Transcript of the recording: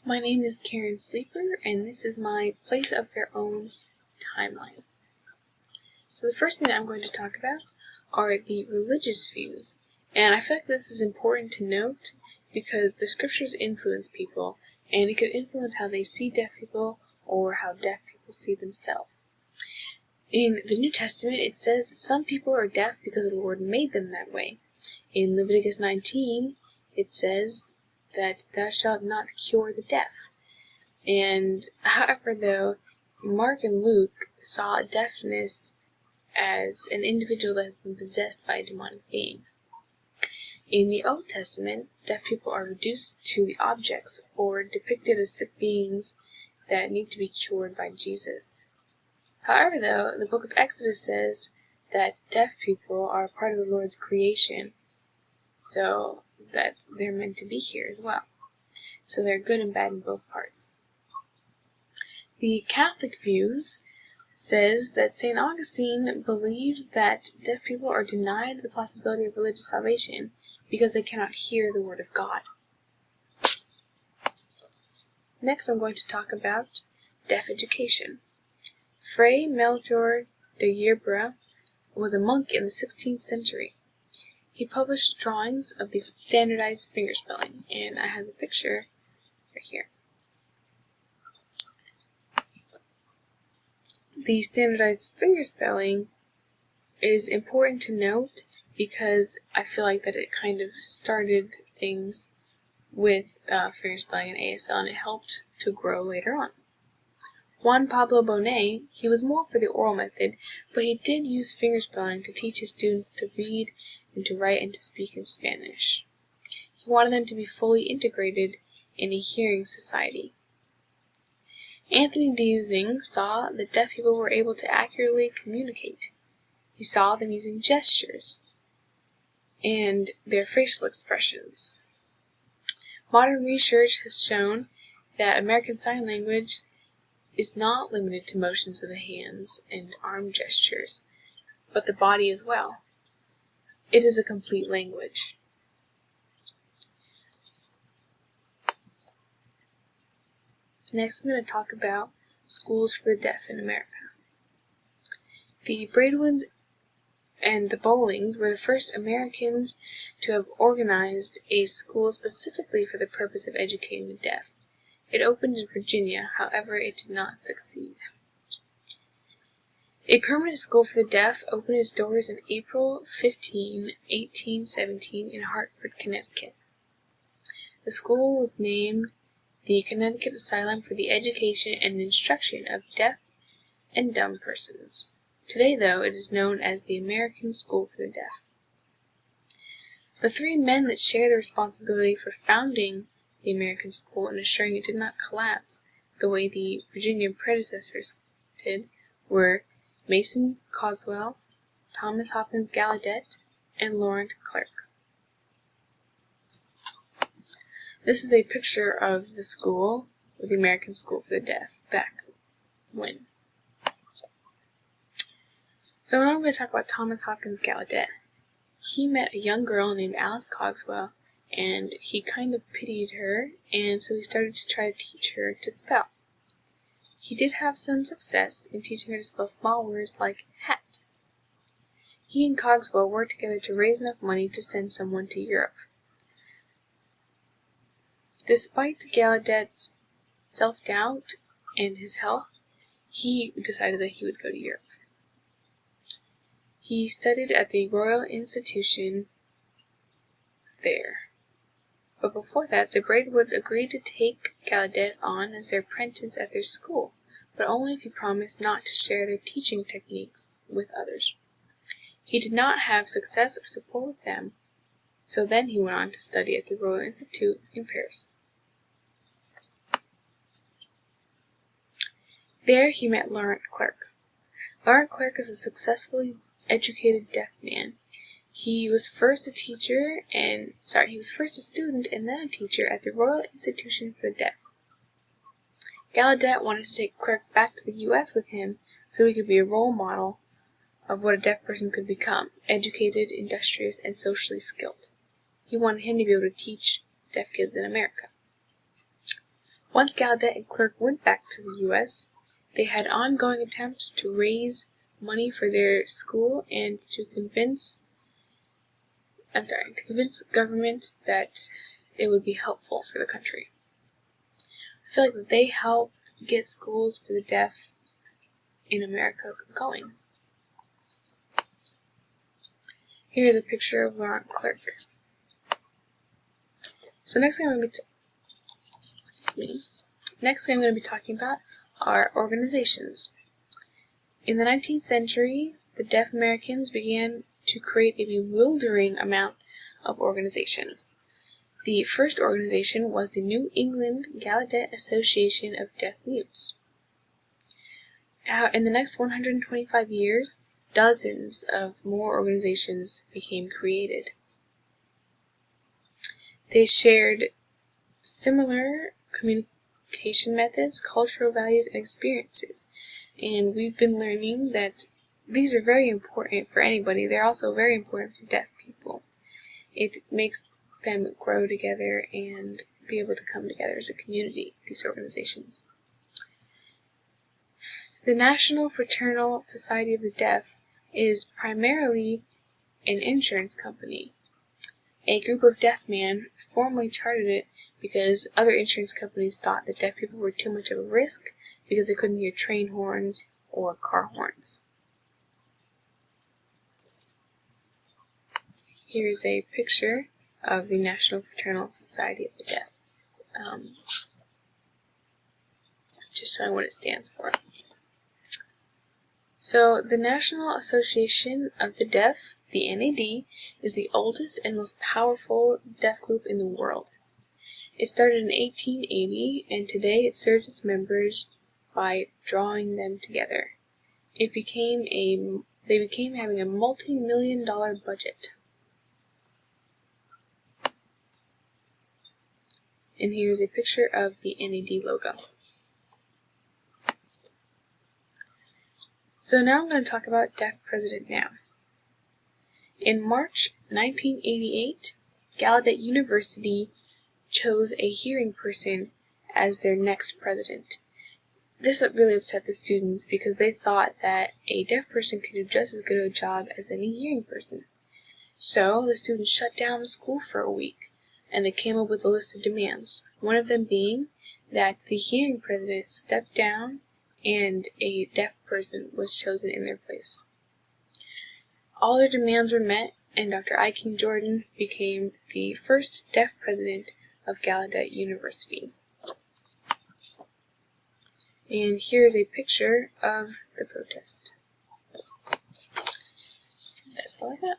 My name is Karen Sleeper, and this is my Place of Their Own timeline. So the first thing that I'm going to talk about are the religious views, and I feel like this is important to note because the scriptures influence people, and it could influence how they see deaf people or how deaf people see themselves. In the New Testament, it says that some people are deaf because the Lord made them that way. In Leviticus 19, it says that thou shalt not cure the deaf. And however, though, Mark and Luke saw deafness as an individual that has been possessed by a demonic being. In the Old Testament, deaf people are reduced to the objects or depicted as sick beings that need to be cured by Jesus. However, though, the book of Exodus says that deaf people are part of the Lord's creation, so that they're meant to be here as well. So they're good and bad in both parts. The Catholic views says that St. Augustine believed that deaf people are denied the possibility of religious salvation because they cannot hear the word of God. Next, I'm going to talk about deaf education. Fray Melchor de Yebra was a monk in the 16th century. He published drawings of the standardized fingerspelling, and I have the picture right here. The standardized fingerspelling is important to note because I feel like that it kind of started things with fingerspelling and ASL, and it helped to grow later on. Juan Pablo Bonet, he was more for the oral method, but he did use fingerspelling to teach his students to read and to write and to speak in Spanish. He wanted them to be fully integrated in a hearing society. Anthony de Using saw that deaf people were able to accurately communicate. He saw them using gestures and their facial expressions. Modern research has shown that American Sign Language is not limited to motions of the hands and arm gestures, but the body as well. It is a complete language. Next, I'm going to talk about schools for the deaf in America. The Braidwood and the Bowlings were the first Americans to have organized a school specifically for the purpose of educating the deaf. It opened in Virginia, however, it did not succeed. A permanent school for the deaf opened its doors in April 15, 1817 in Hartford, Connecticut. The school was named the Connecticut Asylum for the Education and Instruction of Deaf and Dumb Persons. Today, though, it is known as the American School for the Deaf. The three men that shared the responsibility for founding the American School and assuring it did not collapse the way the Virginia predecessors did were Mason Cogswell, Thomas Hopkins Gallaudet, and Laurent Clerc. This is a picture of the school, or the American School for the Deaf, back when. So now I'm going to talk about Thomas Hopkins Gallaudet. He met a young girl named Alice Cogswell, and he kind of pitied her, and so he started to try to teach her to spell. He did have some success in teaching her to spell small words like hat. He and Cogswell worked together to raise enough money to send someone to Europe. Despite Gallaudet's self-doubt and his health, he decided that he would go to Europe. He studied at the Royal Institution there. But before that, the Braidwoods agreed to take Gallaudet on as their apprentice at their school, but only if he promised not to share their teaching techniques with others. He did not have success or support with them, so then he went on to study at the Royal Institute in Paris. There he met Laurent Clerc. Laurent Clerc is a successfully educated deaf man. He was first a student and then a teacher at the Royal Institution for the Deaf. Gallaudet wanted to take Clerc back to the U.S. with him so he could be a role model of what a deaf person could become: educated, industrious, and socially skilled. He wanted him to be able to teach deaf kids in America. Once Gallaudet and Clerk went back to the U.S., they had ongoing attempts to raise money for their school and to convince government that it would be helpful for the country. I feel like that they helped get schools for the deaf in America going. Here's a picture of Laurent Clerk. So next thing I'm going to be talking about are organizations. In the 19th century, the deaf Americans began to create a bewildering amount of organizations. The first organization was the New England Gallaudet Association of Deaf Mutes. In the next 125 years, dozens of more organizations became created. They shared similar communication methods, cultural values, and experiences. And we've been learning that these are very important for anybody. They're also very important for deaf people. It makes them grow together and be able to come together as a community, these organizations. The National Fraternal Society of the Deaf is primarily an insurance company. A group of deaf men formally chartered it because other insurance companies thought that deaf people were too much of a risk because they couldn't hear train horns or car horns. Here's a picture of the National Fraternal Society of the Deaf, just showing what it stands for. So the National Association of the Deaf, the NAD, is the oldest and most powerful deaf group in the world. It started in 1880, and today it serves its members by drawing them together. They became having a multi-million-dollar budget. And here's a picture of the NAD logo. So now I'm going to talk about Deaf President Now. In March 1988, Gallaudet University chose a hearing person as their next president. This really upset the students because they thought that a deaf person could do just as good a job as any hearing person. So the students shut down the school for a week, and they came up with a list of demands, one of them being that the hearing president step down and a deaf person was chosen in their place. All their demands were met, and Dr. I. King Jordan became the first deaf president of Gallaudet University. And here's a picture of the protest. That's all I got.